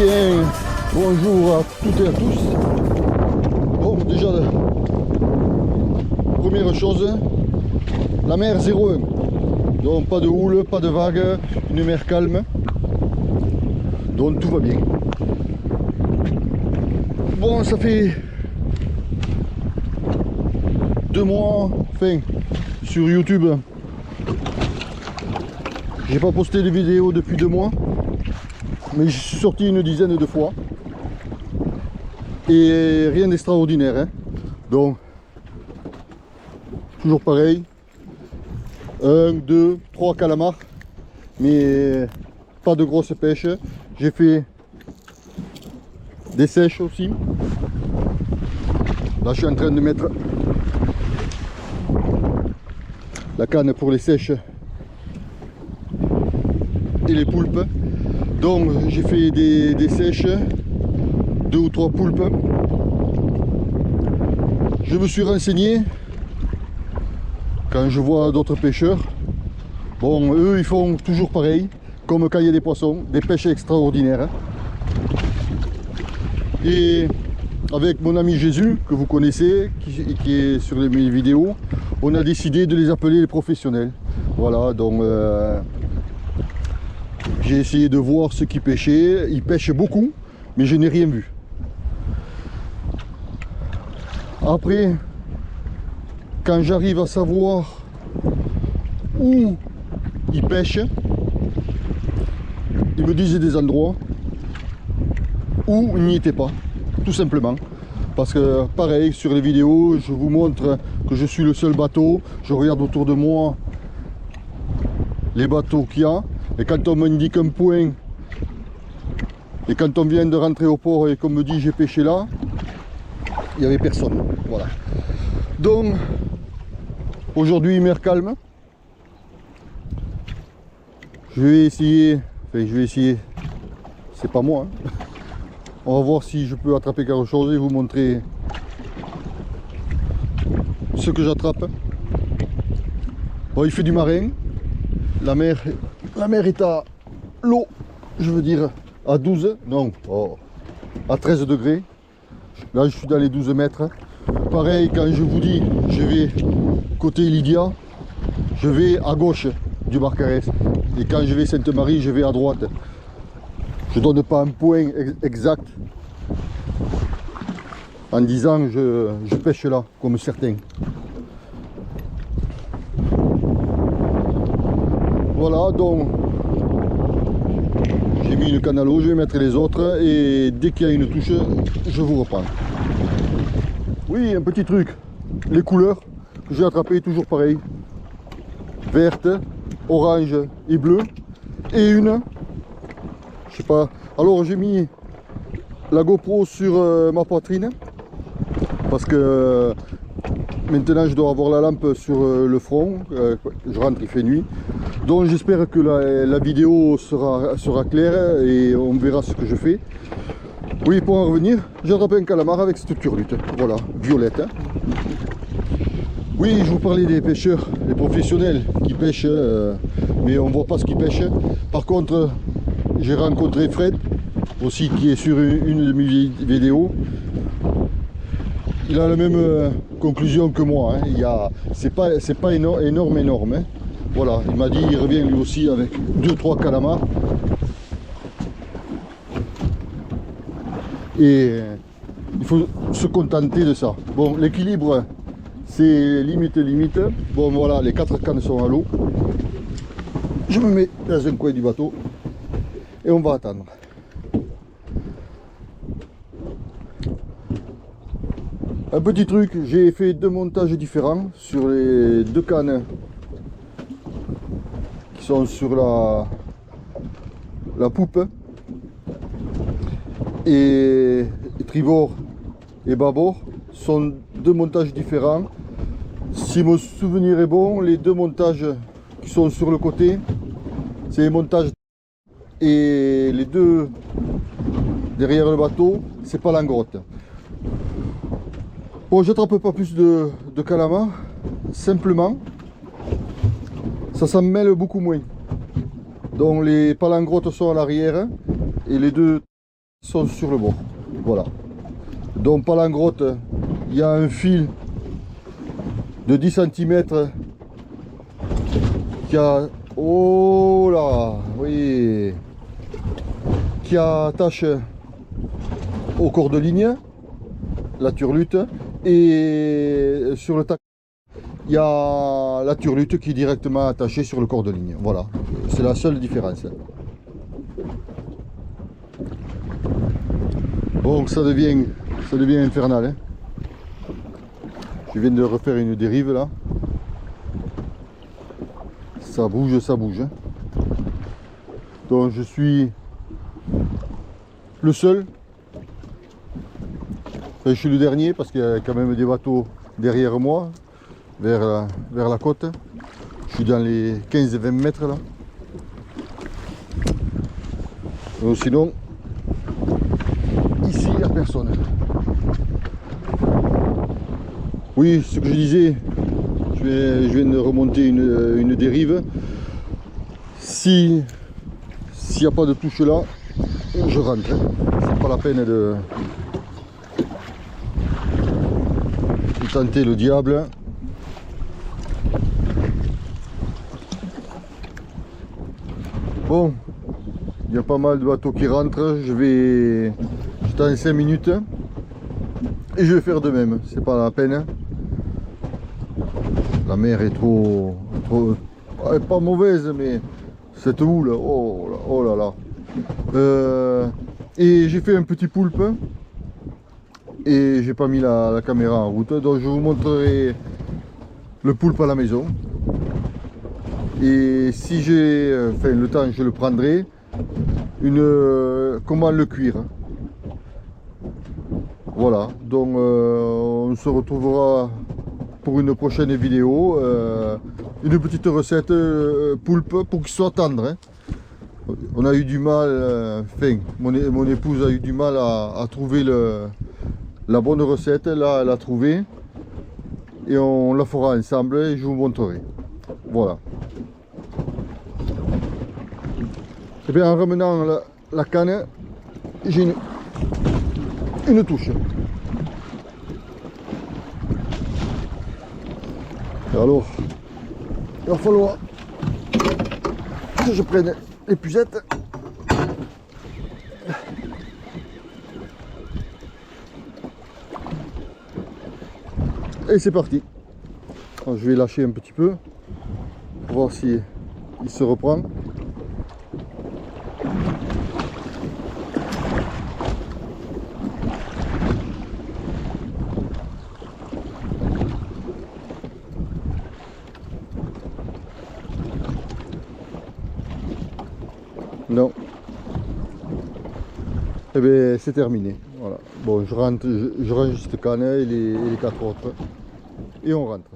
bien, bonjour à toutes et à tous. Bon, déjà, première chose, la mer 0,1. Donc pas de houle, pas de vagues, une mer calme. Donc tout va bien. Bon, ça fait 2 mois, enfin, sur YouTube. J'ai pas posté de vidéo depuis 2 mois. Mais je suis sorti une dizaine de fois. Et rien d'extraordinaire. Hein. Donc, toujours pareil. 1, 2, 3 calamars. Mais pas de grosses pêches. J'ai fait des sèches aussi. Là, je suis en train de mettre la canne pour les sèches et les poulpes. Donc j'ai fait des sèches, 2 ou 3 poulpes. Je me suis renseigné quand je vois d'autres pêcheurs. Bon, eux ils font toujours pareil, comme quand il y a des poissons, des pêches extraordinaires. Et avec mon ami Jésus, que vous connaissez, qui est sur mes vidéos, on a décidé de les appeler les professionnels. Voilà, donc j'ai essayé de voir ceux qui pêchaient. Ils pêchent beaucoup, mais je n'ai rien vu. Après, quand j'arrive à savoir où ils pêchent, ils me disent des endroits où ils n'y étaient pas, tout simplement. Parce que pareil, sur les vidéos, je vous montre que je suis le seul bateau. Je regarde autour de moi les bateaux qu'il y a. Et quand on m'indique un point, et quand on vient de rentrer au port et qu'on me dit j'ai pêché là, il n'y avait personne. Voilà. Donc, aujourd'hui, mer calme. Je vais essayer, c'est pas moi. Hein. On va voir si je peux attraper quelque chose et vous montrer ce que j'attrape. Bon, il fait du marin. La mer est à l'eau, je veux dire à 12, non, à 13 degrés. Là, je suis dans les 12 mètres. Pareil, quand je vous dis, je vais côté Lydia, je vais à gauche du Barcarès. Et quand je vais Sainte-Marie, je vais à droite. Je ne donne pas un point exact en disant je pêche là, comme certains. Voilà, donc j'ai mis une canne à l'eau, je vais mettre les autres et dès qu'il y a une touche, je vous reprends. Oui, un petit truc, les couleurs que j'ai attrapées, toujours pareil. Verte, orange et bleu. Et une, je sais pas, alors j'ai mis la GoPro sur ma poitrine parce que maintenant je dois avoir la lampe sur le front, je rentre, il fait nuit. Donc j'espère que la vidéo sera claire et on verra ce que je fais. Oui, pour en revenir, j'ai attrapé un calamar avec cette turlute, voilà, violette. Hein. Oui, je vous parlais des pêcheurs, les professionnels qui pêchent, mais on ne voit pas ce qu'ils pêchent. Par contre, j'ai rencontré Fred, aussi qui est sur une de mes vidéos. Il a la même conclusion que moi, hein. C'est pas énorme. Hein. Voilà, il m'a dit il revient lui aussi avec 2-3 calamars. Et il faut se contenter de ça. Bon, l'équilibre, c'est limite. Bon, voilà, les 4 cannes sont à l'eau. Je me mets dans un coin du bateau et on va attendre. Un petit truc, j'ai fait 2 montages différents sur les 2 cannes qui sont sur la poupe. Et tribord et bâbord sont 2 montages différents. Si mon souvenir est bon, les 2 montages qui sont sur le côté, c'est les montages, et les 2 derrière le bateau, c'est pas l'engrotte. Bon, j'attrape pas plus de calamars, simplement ça s'en mêle beaucoup moins. Donc les palangrottes sont à l'arrière et les 2 sont sur le bord. Voilà. Donc pas la grotte, il y a un fil de 10 cm qui a... Oh là, oui, qui attache au corps de ligne, la turlute, et sur le tac, il y a la turlute qui est directement attachée sur le corps de ligne. Voilà, c'est la seule différence. Bon, ça devient infernal. Hein. Je viens de refaire une dérive là. Ça bouge, ça bouge. Hein. Donc je suis le seul. Enfin, je suis le dernier parce qu'il y a quand même des bateaux derrière moi, vers la côte. Je suis dans les 15-20 mètres là. Donc, sinon, ici il n'y a personne. Oui, ce que je disais, je viens de remonter une dérive. S'il n'y a pas de touche là, je rentre. C'est pas la peine de tenter le diable. Bon, il y a pas mal de bateaux qui rentrent. J'étais en 5 minutes et je vais faire de même. C'est pas la peine. La mer est trop elle est pas mauvaise, mais cette houle, oh là là. Et j'ai fait un petit poulpe et j'ai pas mis la caméra en route, donc je vous montrerai le poulpe à la maison. Et si j'ai le temps, je le prendrai. Comment le cuire. Voilà, donc on se retrouvera pour une prochaine vidéo. Une petite recette poulpe pour qu'il soit tendre. Hein. On a eu du mal, mon épouse a eu du mal à trouver la bonne recette. Là, elle a trouvé. Et on la fera ensemble et je vous montrerai. Voilà. Et bien en ramenant la canne, j'ai une touche. Et alors, il va falloir que je prenne l'épuisette. Et c'est parti. Alors, je vais lâcher un petit peu pour voir si il se reprend. Non. Et bien c'est terminé. Voilà. Bon, je range cette canne et les 4 autres. Et on rentre.